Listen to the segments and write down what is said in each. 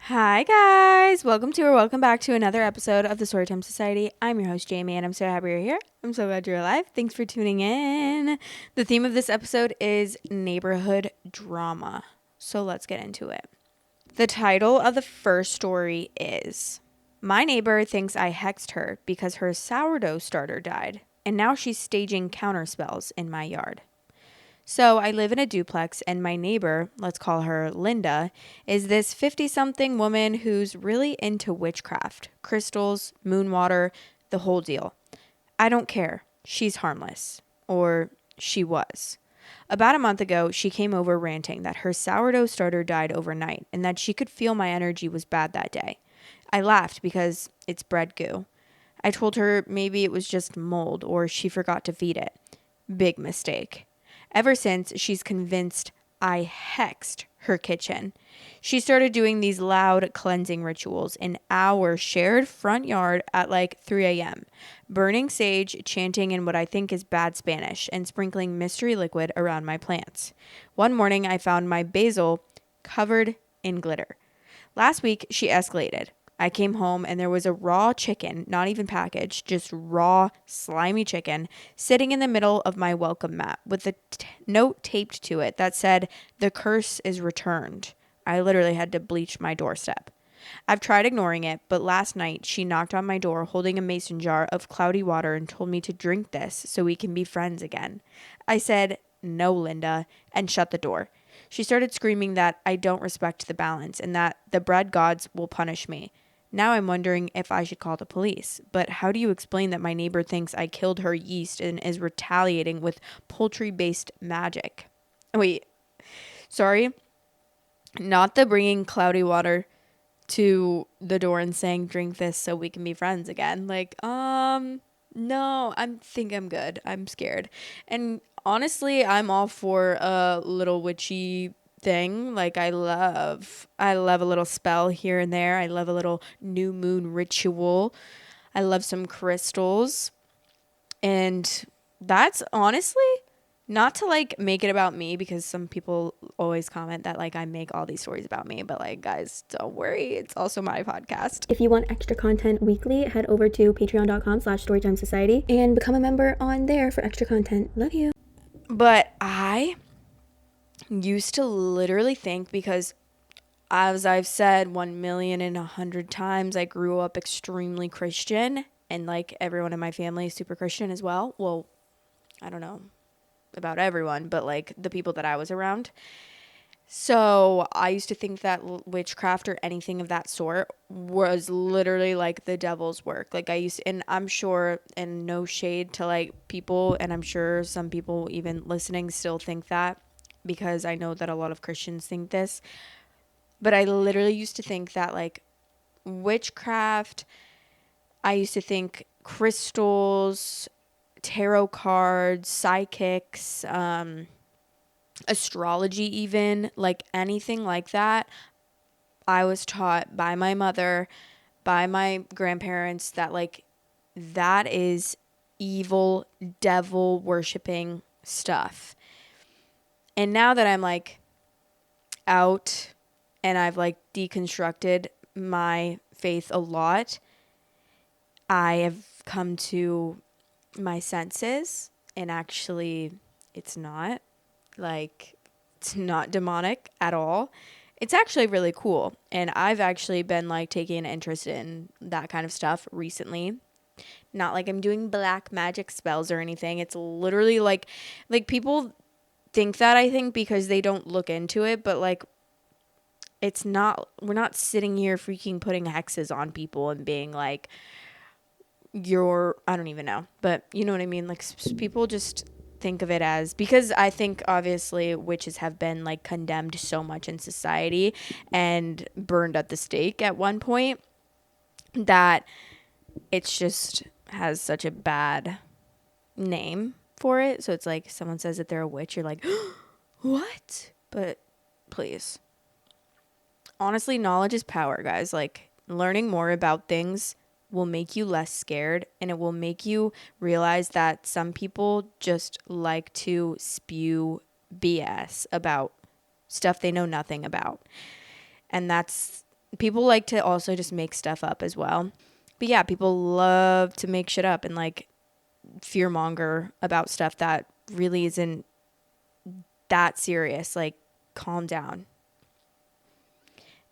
Hi guys, welcome back to another episode of the Storytime Society. I'm your host Jamie and I'm so happy you're here. I'm so glad you're alive. Thanks for tuning in. The theme of this episode is neighborhood drama. So let's get into it. The title of the first story is My Neighbor Thinks I Hexed Her Because Her Sourdough Starter Died, and now she's staging counterspells in my yard. So I live in a duplex, and my neighbor, let's call her Linda, is this 50-something woman who's really into witchcraft, crystals, moon water, the whole deal. I don't care. She's harmless. Or she was. About a month ago, she came over ranting that her sourdough starter died overnight and that she could feel my energy was bad that day. I laughed because it's bread goo. I told her maybe it was just mold or she forgot to feed it. Big mistake. Ever since, she's convinced I hexed her kitchen. She started doing these loud cleansing rituals in our shared front yard at like 3 a.m., burning sage, chanting in what I think is bad Spanish, and sprinkling mystery liquid around my plants. One morning, I found my basil covered in glitter. Last week, she escalated. I came home and there was a raw chicken, not even packaged, just raw, slimy chicken, sitting in the middle of my welcome mat with a note taped to it that said, "The curse is returned." I literally had to bleach my doorstep. I've tried ignoring it, but last night she knocked on my door holding a mason jar of cloudy water and told me to drink this so we can be friends again. I said, "No, Linda," and shut the door. She started screaming that I don't respect the balance and that the bread gods will punish me. Now I'm wondering if I should call the police. But how do you explain that my neighbor thinks I killed her yeast and is retaliating with poultry-based magic? Wait, sorry. Not the bringing cloudy water to the door and saying, "Drink this so we can be friends again." No, think I'm good. I'm scared. And honestly, I'm all for a little witchy thing. Like I love a little spell here and there. I love a little new moon ritual. I love some crystals. And that's honestly not to like make it about me, because some people always comment that like I make all these stories about me, but like, guys, don't worry, it's also my podcast. If you want extra content weekly, head over to patreon.com/storytimesociety and become a member on there for extra content. Love you. But I used to literally think, because as I've said 1,000,100 times, I grew up extremely Christian, and like everyone in my family is super Christian as well. Well, I don't know about everyone, but like the people that I was around. So I used to think that witchcraft or anything of that sort was literally like the devil's work. Like and I'm sure, and no shade to like people, and I'm sure some people even listening still think that, because I know that a lot of Christians think this. But I literally used to think that like witchcraft, I used to think crystals, tarot cards, psychics, astrology, even like anything like that. I was taught by my mother, by my grandparents, that like that is evil, devil worshiping stuff. And now that I'm like out and I've like deconstructed my faith a lot, I have come to my senses, and actually it's not demonic at all. It's actually really cool. And I've actually been like taking an interest in that kind of stuff recently. Not like I'm doing black magic spells or anything. It's literally like people think that, I think, because they don't look into it, but like it's not, we're not sitting here freaking putting hexes on people and being like, I don't even know, but you know what I mean? Like people just think of it as, because I think obviously witches have been like condemned so much in society and burned at the stake at one point, that it's just has such a bad name for it. So it's like someone says that they're a witch, you're like, what? But please, honestly, knowledge is power, guys. Like learning more about things will make you less scared, and it will make you realize that some people just like to spew BS about stuff they know nothing about. And that's people like to also just make stuff up as well. But yeah, people love to make shit up and like fearmonger about stuff that really isn't that serious. Like, calm down.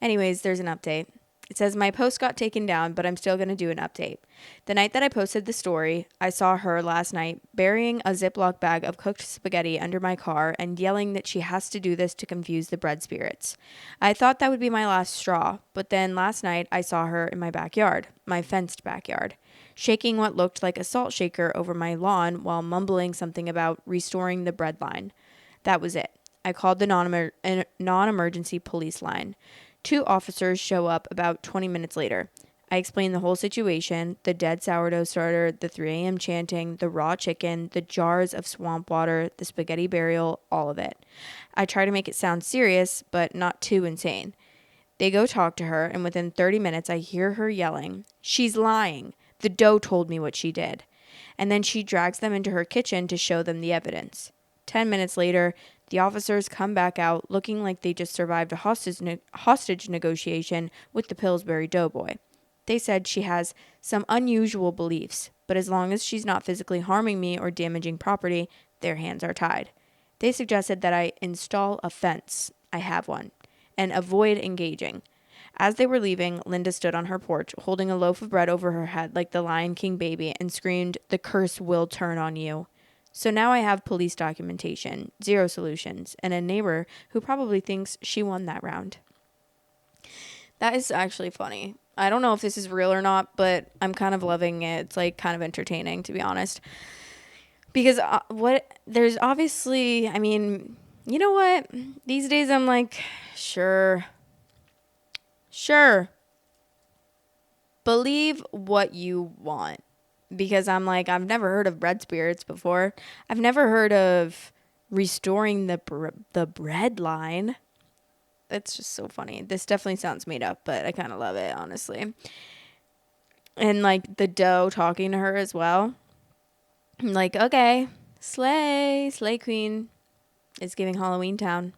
Anyways, there's an update. It says, my post got taken down, but I'm still going to do an update. The night that I posted the story, I saw her last night burying a Ziploc bag of cooked spaghetti under my car and yelling that she has to do this to confuse the bread spirits. I thought that would be my last straw, but then last night I saw her in my backyard, my fenced backyard, shaking what looked like a salt shaker over my lawn while mumbling something about restoring the bread line. That was it. I called the non-emergency police line. 2 officers show up about 20 minutes later. I explain the whole situation, the dead sourdough starter, the 3 a.m. chanting, the raw chicken, the jars of swamp water, the spaghetti burial, all of it. I try to make it sound serious, but not too insane. They go talk to her, and within 30 minutes I hear her yelling, "She's lying. The dough told me what she did." And then she drags them into her kitchen to show them the evidence. 10 minutes later, the officers come back out looking like they just survived a hostage negotiation with the Pillsbury Doughboy. They said she has some unusual beliefs, but as long as she's not physically harming me or damaging property, their hands are tied. They suggested that I install a fence, I have one, and avoid engaging. As they were leaving, Linda stood on her porch, holding a loaf of bread over her head like the Lion King baby, and screamed, "The curse will turn on you." So now I have police documentation, 0 solutions, and a neighbor who probably thinks she won that round. That is actually funny. I don't know if this is real or not, but I'm kind of loving it. It's like kind of entertaining, to be honest. Because there's obviously, I mean, you know what? These days I'm like, sure. Believe what you want. Because I'm like, I've never heard of bread spirits before. I've never heard of restoring the bread line. It's just so funny. This definitely sounds made up, but I kind of love it, honestly. And like the dough talking to her as well. I'm like, okay, slay queen. It's giving Halloween Town.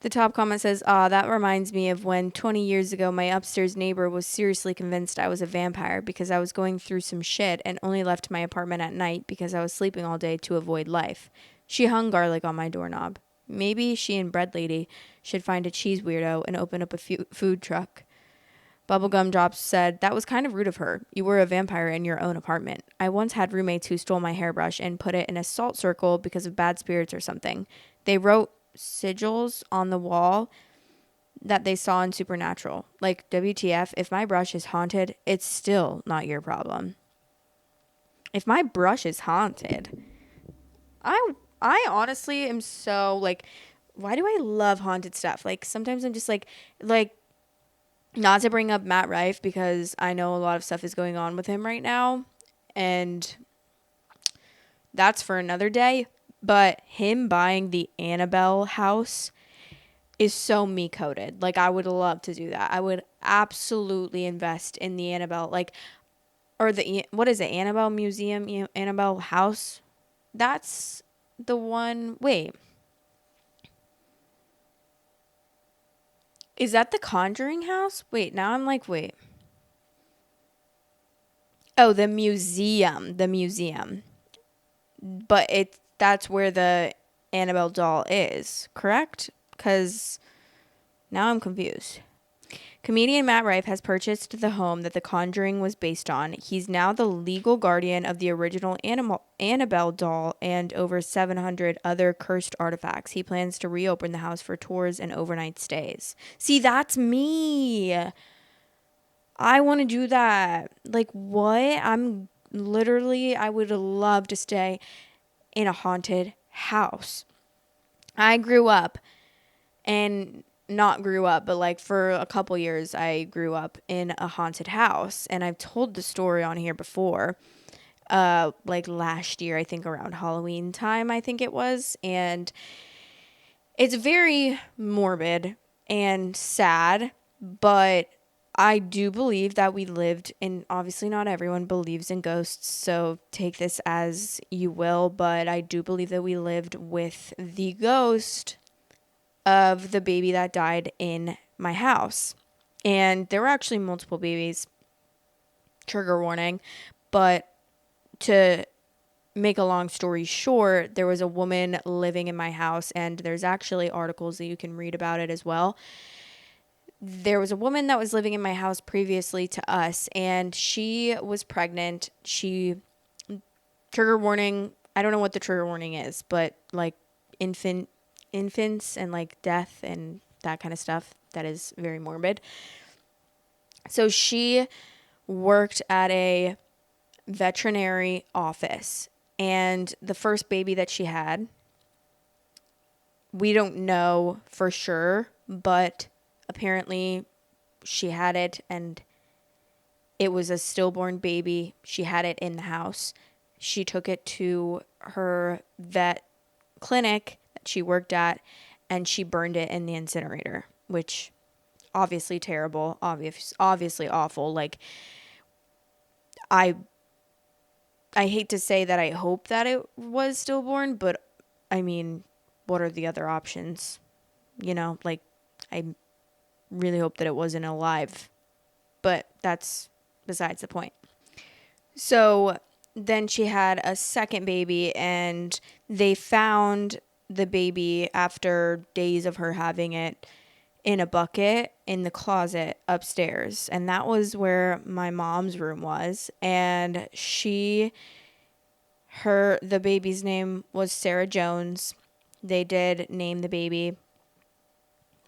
The top comment says, that reminds me of when 20 years ago my upstairs neighbor was seriously convinced I was a vampire because I was going through some shit and only left my apartment at night because I was sleeping all day to avoid life. She hung garlic on my doorknob. Maybe she and Bread Lady should find a cheese weirdo and open up a food truck. Bubblegum Drops said, that was kind of rude of her. You were a vampire in your own apartment. I once had roommates who stole my hairbrush and put it in a salt circle because of bad spirits or something. They wrote sigils on the wall that they saw in Supernatural. Like, WTF, if my brush is haunted, it's still not your problem. If my brush is haunted, I honestly am so, like, why do I love haunted stuff? Like, sometimes I'm just like, not to bring up Matt Rife because I know a lot of stuff is going on with him right now, and that's for another day. But him buying the Annabelle house is so me coded. Like, I would love to do that. I would absolutely invest in the Annabelle, like, or the, what is it, Annabelle Museum, Annabelle house? That's the one. Wait. Is that the Conjuring house? Wait, now I'm like, wait. Oh, the museum. But that's where the Annabelle doll is, correct? Because now I'm confused. Comedian Matt Rife has purchased the home that The Conjuring was based on. He's now the legal guardian of the original Annabelle doll and over 700 other cursed artifacts. He plans to reopen the house for tours and overnight stays. See, that's me. I want to do that. Like, what? I would love to stay in a haunted house. I grew up and not grew up, but like for a couple years, I grew up in a haunted house. And I've told the story on here before, like last year, I think around Halloween time, I think it was. And it's very morbid and sad, but I do believe that we lived in, obviously not everyone believes in ghosts, so take this as you will, but I do believe that we lived with the ghost of the baby that died in my house. And there were actually multiple babies. Trigger warning. But to make a long story short, there was a woman living in my house, and there's actually articles that you can read about it as well. There was a woman that was living in my house previously to us, and she was pregnant. Trigger warning, I don't know what the trigger warning is, but like infants and like death and that kind of stuff, that is very morbid. So she worked at a veterinary office, and the first baby that she had, we don't know for sure, but apparently she had it, and it was a stillborn baby. She had it in the house. She took it to her vet clinic that she worked at, and she burned it in the incinerator, which obviously terrible, obviously awful. Like, I hate to say that I hope that it was stillborn, but I mean, what are the other options? Like, I really hope that it wasn't alive, but that's besides the point. So then she had a second baby, and they found the baby after days of her having it in a bucket in the closet upstairs. And that was where my mom's room was. And the baby's name was Sarah Jones. They did name the baby,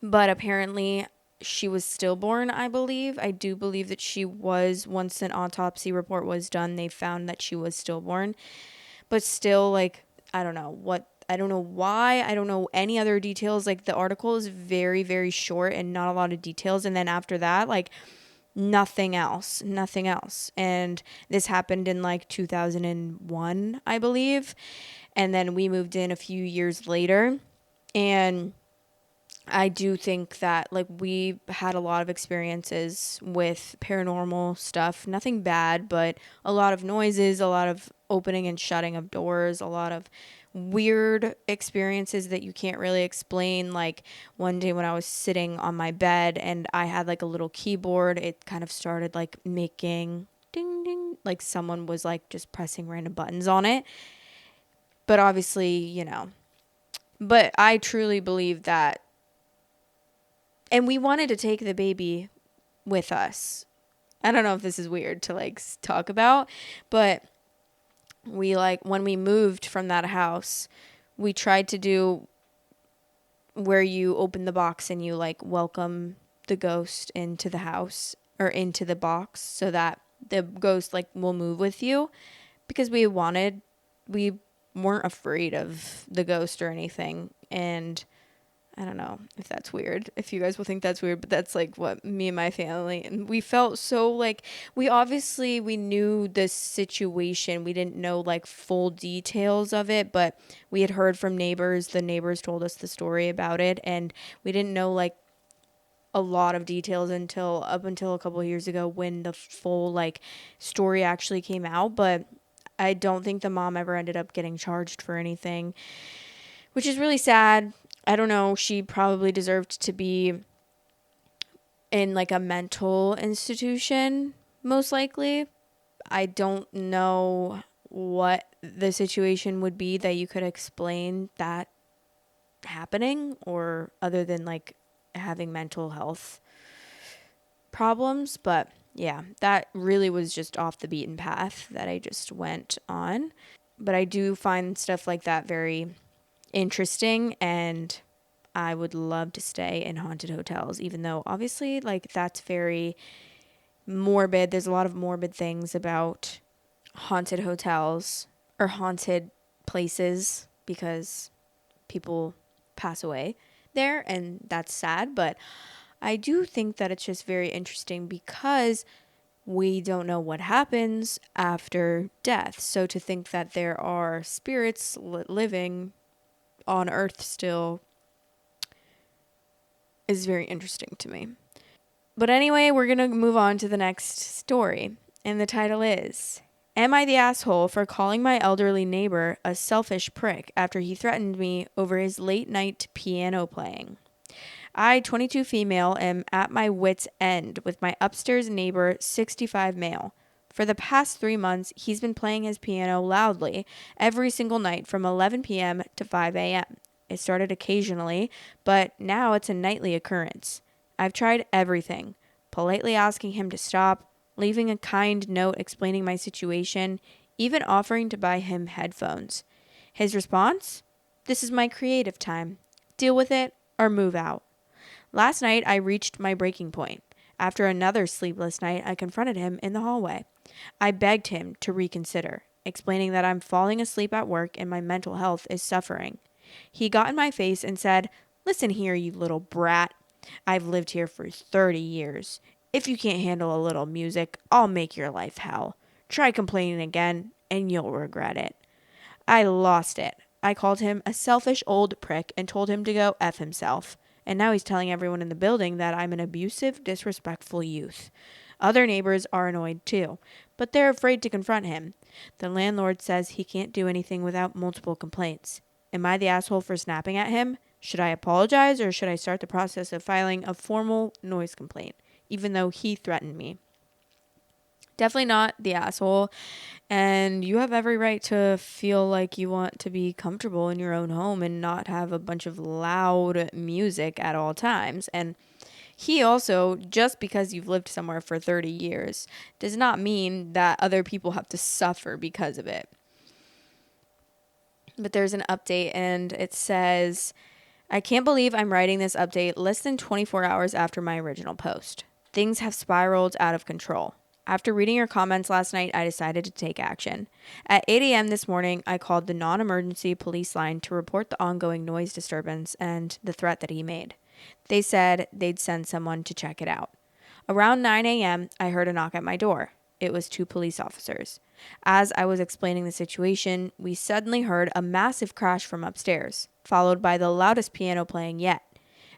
but apparently she was stillborn, I believe. I do believe that she was, once an autopsy report was done, they found that she was stillborn. But still, like, I don't know why. I don't know any other details. Like, the article is very, very short and not a lot of details. And then after that, like, nothing else. And this happened in like 2001, I believe. And then we moved in a few years later. And I do think that, like, we had a lot of experiences with paranormal stuff. Nothing bad, but a lot of noises, a lot of opening and shutting of doors, a lot of weird experiences that you can't really explain. Like, one day when I was sitting on my bed and I had like a little keyboard, it kind of started like making ding ding, like someone was like just pressing random buttons on it. But obviously, but I truly believe that. And we wanted to take the baby with us. I don't know if this is weird to like talk about, but we, like, when we moved from that house, we tried to do where you open the box and you like welcome the ghost into the house or into the box so that the ghost like will move with you, because we weren't afraid of the ghost or anything. And I don't know if that's weird, if you guys will think that's weird, but that's like what me and my family, and we felt so like, we knew the situation. We didn't know like full details of it, but we had heard from neighbors. The neighbors told us the story about it, and we didn't know like a lot of details until a couple of years ago when the full like story actually came out. But I don't think the mom ever ended up getting charged for anything, which is really sad. I don't know. She probably deserved to be in like a mental institution, most likely. I don't know what the situation would be that you could explain that happening, or other than like having mental health problems. But yeah, that really was just off the beaten path that I just went on. But I do find stuff like that very interesting, and I would love to stay in haunted hotels, even though obviously like that's very morbid. There's a lot of morbid things about haunted hotels or haunted places because people pass away there, and that's sad. But I do think that it's just very interesting because we don't know what happens after death. So to think that there are spirits living on Earth still is very interesting to me. But anyway, we're going to move on to the next story. And the title is, Am I the asshole for calling my elderly neighbor a selfish prick after he threatened me over his late night piano playing? I, 22 female, am at my wit's end with my upstairs neighbor, 65 male. For the past 3 months, he's been playing his piano loudly every single night from 11 p.m. to 5 a.m. It started occasionally, but now it's a nightly occurrence. I've tried everything, politely asking him to stop, leaving a kind note explaining my situation, even offering to buy him headphones. His response? This is my creative time. Deal with it or move out. Last night, I reached my breaking point. After another sleepless night, I confronted him in the hallway. I begged him to reconsider, explaining that I'm falling asleep at work and my mental health is suffering. He got in my face and said, "Listen here, you little brat. I've lived here for 30 years. If you can't handle a little music, I'll make your life hell. Try complaining again, and you'll regret it." I lost it. I called him a selfish old prick and told him to go F himself. And now he's telling everyone in the building that I'm an abusive, disrespectful youth. Other neighbors are annoyed too, but they're afraid to confront him. The landlord says he can't do anything without multiple complaints. Am I the asshole for snapping at him? Should I apologize or should I start the process of filing a formal noise complaint, even though he threatened me? Definitely not the asshole. And you have every right to feel like you want to be comfortable in your own home and not have a bunch of loud music at all times. And he also, just because you've lived somewhere for 30 years, does not mean that other people have to suffer because of it. But there's an update and it says, I can't believe I'm writing this update less than 24 hours after my original post. Things have spiraled out of control. After reading your comments last night, I decided to take action. At 8 a.m. this morning, I called the non-emergency police line to report the ongoing noise disturbance and the threat that he made. They said they'd send someone to check it out. Around 9 a.m., I heard a knock at my door. It was 2 police officers. As I was explaining the situation, we suddenly heard a massive crash from upstairs, followed by the loudest piano playing yet.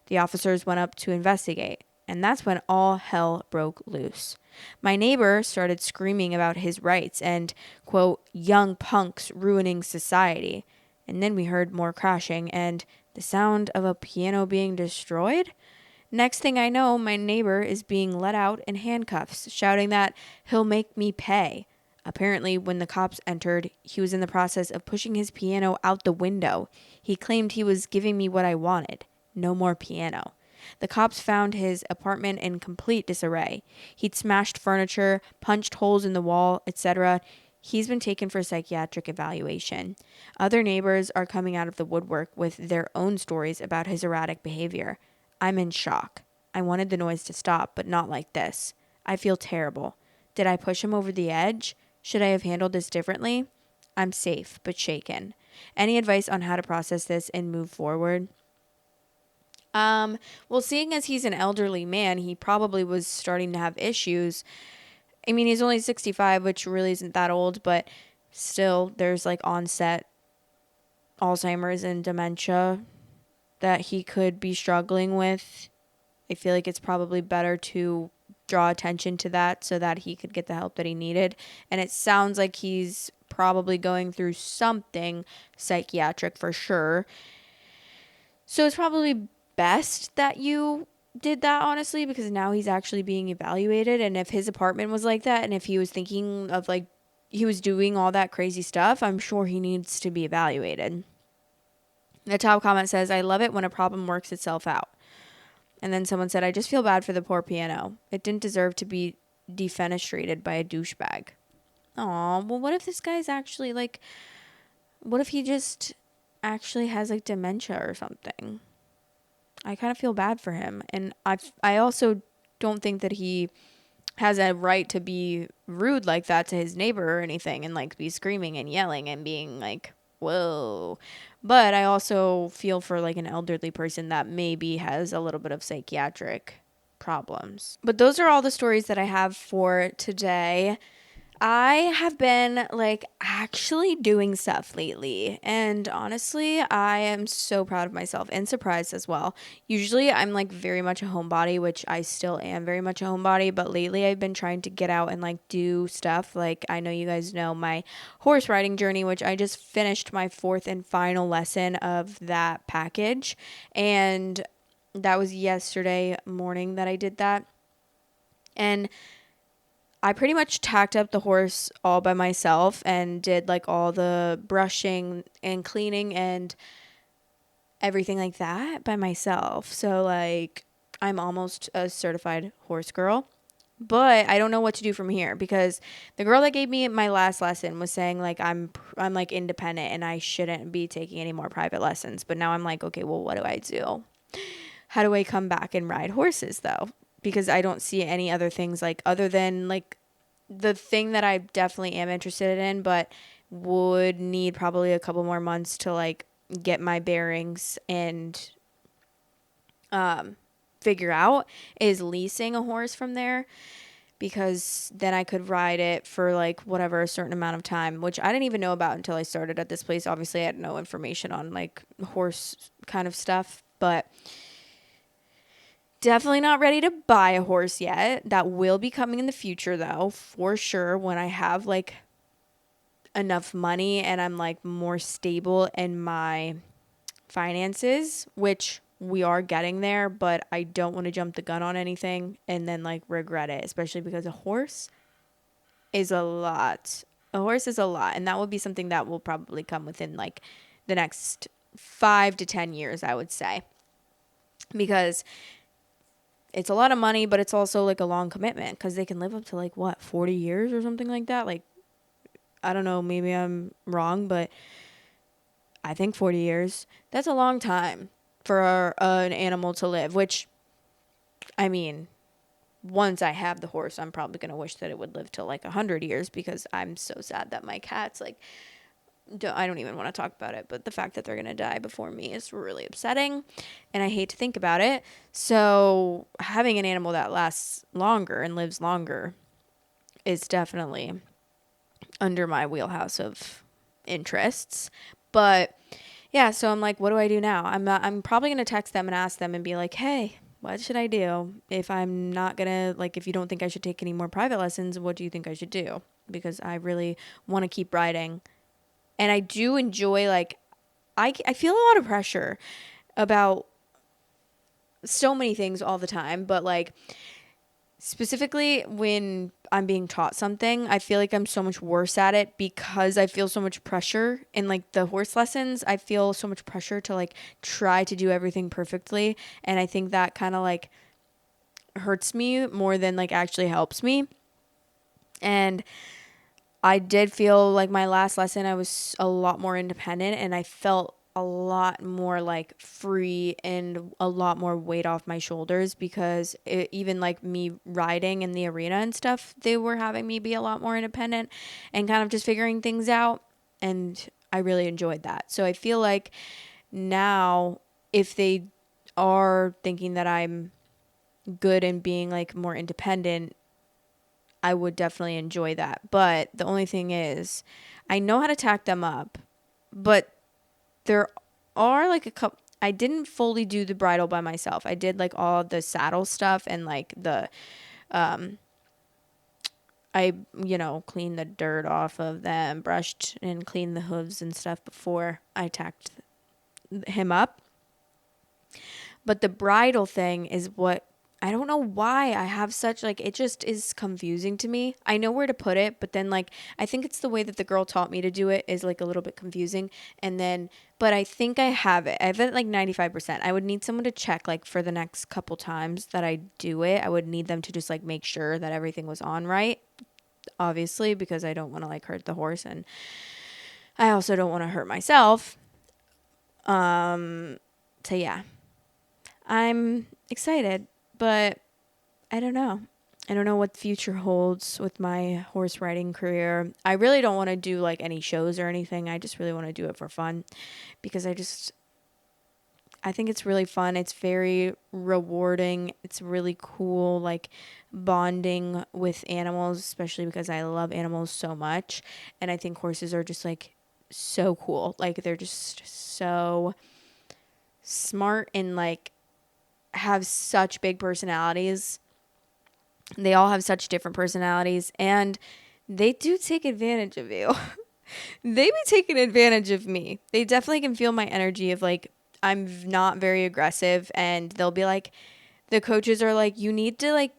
The officers went up to investigate, and that's when all hell broke loose. My neighbor started screaming about his rights and, quote, young punks ruining society. And then we heard more crashing and the sound of a piano being destroyed. Next thing I know, my neighbor is being let out in handcuffs, shouting that he'll make me pay. Apparently, when the cops entered, he was in the process of pushing his piano out the window. He claimed he was giving me what I wanted. No more piano. The cops found his apartment in complete disarray. He'd smashed furniture, punched holes in the wall, etc. He's been taken for psychiatric evaluation. Other neighbors are coming out of the woodwork with their own stories about his erratic behavior. I'm in shock. I wanted the noise to stop, but not like this. I feel terrible. Did I push him over the edge? Should I have handled this differently? I'm safe, but shaken. Any advice on how to process this and move forward? Well, seeing as he's an elderly man, he probably was starting to have issues. I mean, he's only 65, which really isn't that old, but still, there's like onset Alzheimer's and dementia that he could be struggling with. I feel like it's probably better to draw attention to that so that he could get the help that he needed. And it sounds like he's probably going through something psychiatric for sure. So it's probably best that you did that, honestly, because now he's actually being evaluated. And if his apartment was like that and if he was thinking of like he was doing all that crazy stuff, I'm sure he needs to be evaluated. The top comment says, I love it when a problem works itself out. And then someone said, I just feel bad for the poor piano. It didn't deserve to be defenestrated by a douchebag. Aw, well, what if this guy's actually like, what if he just actually has like dementia or something? I kind of feel bad for him. And I also don't think that he has a right to be rude like that to his neighbor or anything and like be screaming and yelling and being like, whoa. But I also feel for like an elderly person that maybe has a little bit of psychiatric problems. But those are all the stories that I have for today. I have been like actually doing stuff lately, and honestly, I am so proud of myself and surprised as well. Usually, I'm like very much a homebody, which I still am very much a homebody, but lately I've been trying to get out and like do stuff. Like, I know you guys know my horse riding journey, which I just finished my 4th and final lesson of that package, and That was yesterday morning that I did that. And I pretty much tacked up the horse all by myself and did like all the brushing and cleaning and everything like that by myself. So like I'm almost a certified horse girl. But I don't know what to do from here because the girl that gave me my last lesson was saying like I'm like independent and I shouldn't be taking any more private lessons. But now I'm like, okay, well, what do I do? How do I come back and ride horses though? Because I don't see any other things like other than like the thing that I definitely am interested in, but would need probably a couple more months to like get my bearings and figure out is leasing a horse from there, because then I could ride it for like whatever a certain amount of time, which I didn't even know about until I started at this place. Obviously, I had no information on like horse kind of stuff, but definitely not ready to buy a horse yet. That will be coming in the future though, for sure, when I have like enough money and I'm like more stable in my finances, which we are getting there, but I don't want to jump the gun on anything and then like regret it, especially because a horse is a lot. A horse is a lot, and that will be something that will probably come within like the next 5 to 10 years, I would say. Because it's a lot of money, but it's also like a long commitment because they can live up to like what, 40 years or something like that. Like, I don't know, maybe I'm wrong, but I think 40 years, that's a long time for an animal to live, which, I mean, once I have the horse, I'm probably going to wish that it would live till like 100 years because I'm so sad that my cats, like, I don't even want to talk about it, but the fact that they're going to die before me is really upsetting, and I hate to think about it. So having an animal that lasts longer and lives longer is definitely under my wheelhouse of interests. But yeah, so I'm like, what do I do now? I'm probably going to text them and ask them and be like, hey, what should I do? If I'm not going to, like, if you don't think I should take any more private lessons, what do you think I should do? Because I really want to keep riding. And I do enjoy, like, I feel a lot of pressure about so many things all the time, but like, specifically when I'm being taught something, I feel like I'm so much worse at it because I feel so much pressure in like the horse lessons. I feel so much pressure to like try to do everything perfectly. And I think that kind of like hurts me more than like actually helps me. And I did feel like my last lesson, I was a lot more independent and I felt a lot more like free and a lot more weight off my shoulders because even like me riding in the arena and stuff, they were having me be a lot more independent and kind of just figuring things out. And I really enjoyed that. So I feel like now if they are thinking that I'm good in being like more independent, I would definitely enjoy that. But the only thing is, I know how to tack them up, but there are like a couple. I didn't fully do the bridle by myself. I did like all the saddle stuff and like I cleaned the dirt off of them, brushed and cleaned the hooves and stuff before I tacked him up. But the bridle thing is what, I don't know why I have such, like, it just is confusing to me. I know where to put it, but then, like, I think it's the way that the girl taught me to do it is, like, a little bit confusing. And then, but I think I have it. I have it, like, 95%. I would need someone to check, like, for the next couple times that I do it. I would need them to just, like, make sure that everything was on right, obviously, because I don't want to, like, hurt the horse. And I also don't want to hurt myself. So, yeah. I'm excited. But I don't know. I don't know what the future holds with my horse riding career. I really don't want to do like any shows or anything. I just really want to do it for fun because I think it's really fun. It's very rewarding. It's really cool, like bonding with animals, especially because I love animals so much. And I think horses are just like so cool. Like they're just so smart and like have such big personalities. They all have such different personalities and they do take advantage of you. They be taking advantage of me. They definitely can feel my energy of like I'm not very aggressive, and they'll be like, the coaches are like, you need to like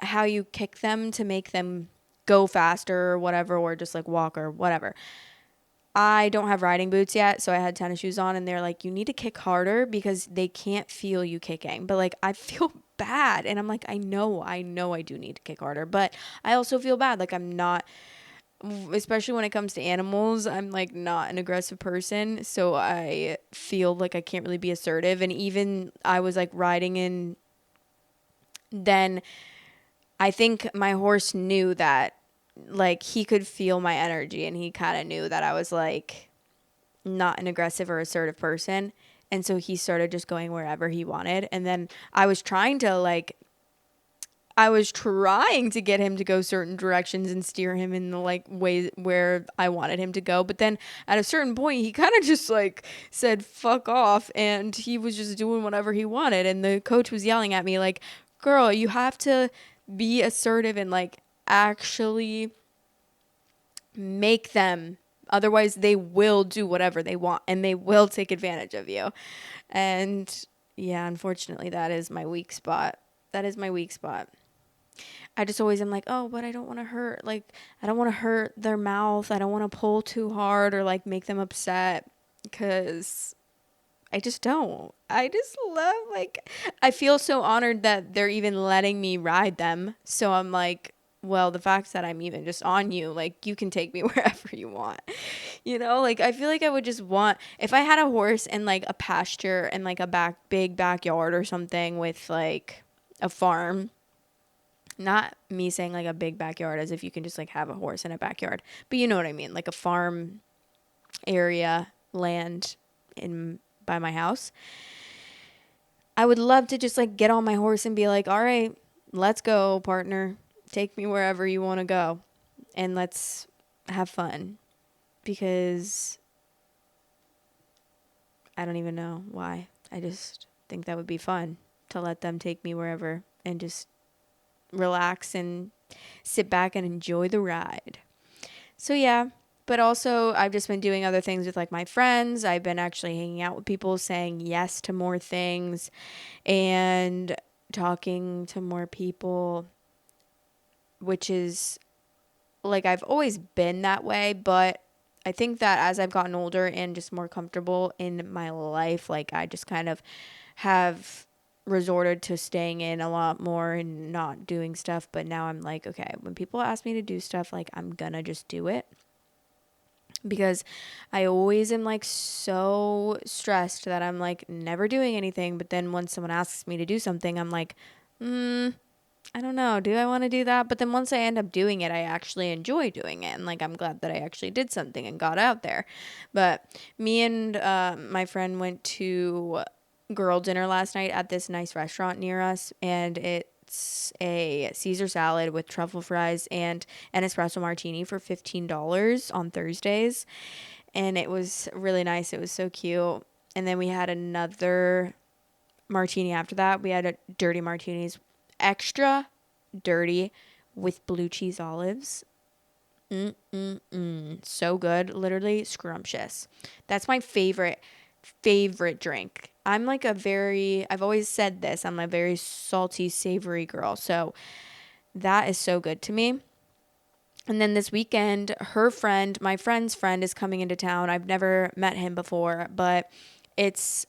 how you kick them to make them go faster or whatever, or just like walk or whatever. I don't have riding boots yet, so I had tennis shoes on, and they're like, you need to kick harder because they can't feel you kicking. But like, I feel bad, and I'm like, I know I do need to kick harder, but I also feel bad. Like, I'm not, especially when it comes to animals, I'm like not an aggressive person, so I feel like I can't really be assertive. And even I was like riding in, then I think my horse knew that, like, he could feel my energy, and he kind of knew that I was like not an aggressive or assertive person. And so he started just going wherever he wanted. And then I was trying to get him to go certain directions and steer him in the like ways where I wanted him to go. But then at a certain point, he kind of just like said, fuck off. And he was just doing whatever he wanted. And the coach was yelling at me like, girl, you have to be assertive and like actually make them. Otherwise, they will do whatever they want and they will take advantage of you. And yeah, unfortunately, that is my weak spot. That is my weak spot. I just always am like, oh, but I don't want to hurt. Like, I don't want to hurt their mouth. I don't want to pull too hard or like make them upset because I just don't. I just love, like, I feel so honored that they're even letting me ride them. So I'm like, well, the fact that I'm even just on you, like, you can take me wherever you want. You know, like, I feel like I would just want, if I had a horse and like a pasture and like a big backyard or something with like a farm, not me saying like a big backyard as if you can just like have a horse in a backyard, but you know what I mean, like a farm area, land in by my house. I would love to just like get on my horse and be like, all right, let's go, partner. Take me wherever you want to go and let's have fun, because I don't even know why. I just think that would be fun to let them take me wherever and just relax and sit back and enjoy the ride. So yeah, but also I've just been doing other things with like my friends. I've been actually hanging out with people, saying yes to more things and talking to more people, which is like, I've always been that way, but I think that as I've gotten older and just more comfortable in my life, like I just kind of have resorted to staying in a lot more and not doing stuff. But now I'm like, okay, when people ask me to do stuff, like I'm gonna just do it, because I always am like so stressed that I'm like never doing anything. But then when someone asks me to do something, I'm like, I don't know, do I want to do that? But then once I end up doing it, I actually enjoy doing it. And like, I'm glad that I actually did something and got out there. But me and my friend went to girl dinner last night at this nice restaurant near us. And it's a Caesar salad with truffle fries and an espresso martini for $15 on Thursdays. And it was really nice. It was so cute. And then we had another martini after that. We had a dirty martinis, extra dirty, with blue cheese olives. So good. Literally scrumptious. That's my favorite drink. I'm like I've always said this, I'm a very salty, savory girl. So that is so good to me. And then this weekend, my friend's friend is coming into town. I've never met him before, but it's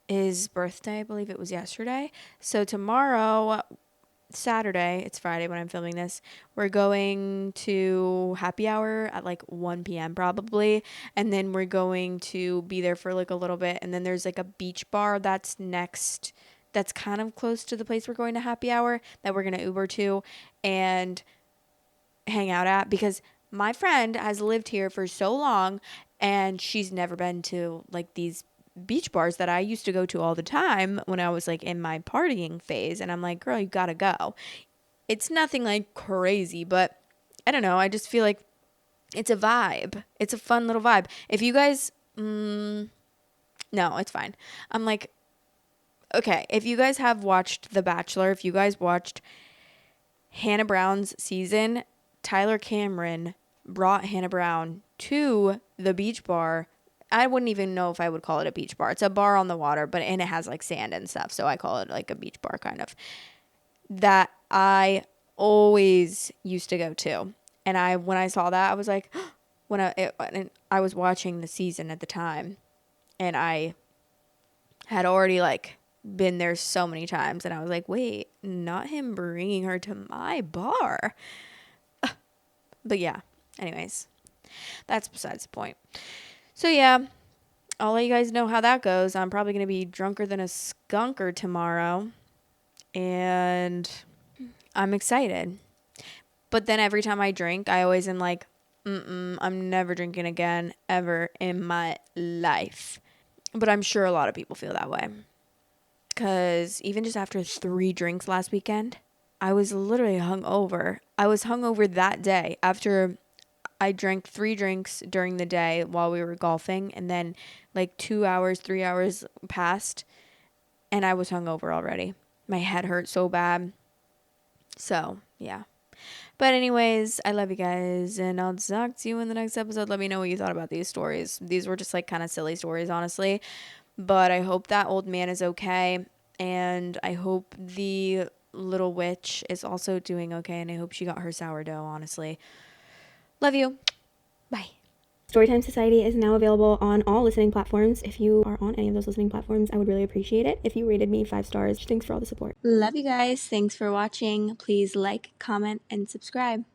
his birthday. I believe it was yesterday. So tomorrow, Saturday, it's Friday when I'm filming this, we're going to happy hour at like 1 p.m. probably. And then we're going to be there for like a little bit. And then there's like a beach bar that's kind of close to the place we're going to happy hour, that we're going to Uber to and hang out at, because my friend has lived here for so long and she's never been to like these beach bars that I used to go to all the time when I was like in my partying phase. And I'm like, girl, you gotta go. It's nothing like crazy, but I don't know. I just feel like it's a vibe. It's a fun little vibe. If you guys, no, it's fine. I'm like, okay, if you guys have watched The Bachelor, if you guys watched Hannah Brown's season, Tyler Cameron brought Hannah Brown to the beach bar I wouldn't even know if I would call it a beach bar. It's a bar on the water, and it has like sand and stuff. So I call it like a beach bar kind of. That I always used to go to. And when I saw that, I was like, and I was watching the season at the time, and I had already like been there so many times, and I was like, wait, not him bringing her to my bar. But yeah, anyways, that's besides the point. So yeah, I'll let you guys know how that goes. I'm probably going to be drunker than a skunker tomorrow, and I'm excited. But then every time I drink, I always am like, I'm never drinking again ever in my life. But I'm sure a lot of people feel that way. Because even just after 3 drinks last weekend, I was literally hungover. I was hungover that day after I drank 3 drinks during the day while we were golfing. And then like 2 hours, 3 hours passed, and I was hungover already. My head hurt so bad. So, yeah. But anyways, I love you guys, and I'll talk to you in the next episode. Let me know what you thought about these stories. These were just like kind of silly stories, honestly. But I hope that old man is okay, and I hope the little witch is also doing okay, and I hope she got her sourdough, honestly. Love you. Bye. Storytime Society is now available on all listening platforms. If you are on any of those listening platforms, I would really appreciate it if you rated me 5 stars. Thanks for all the support. Love you guys. Thanks for watching. Please like, comment, and subscribe.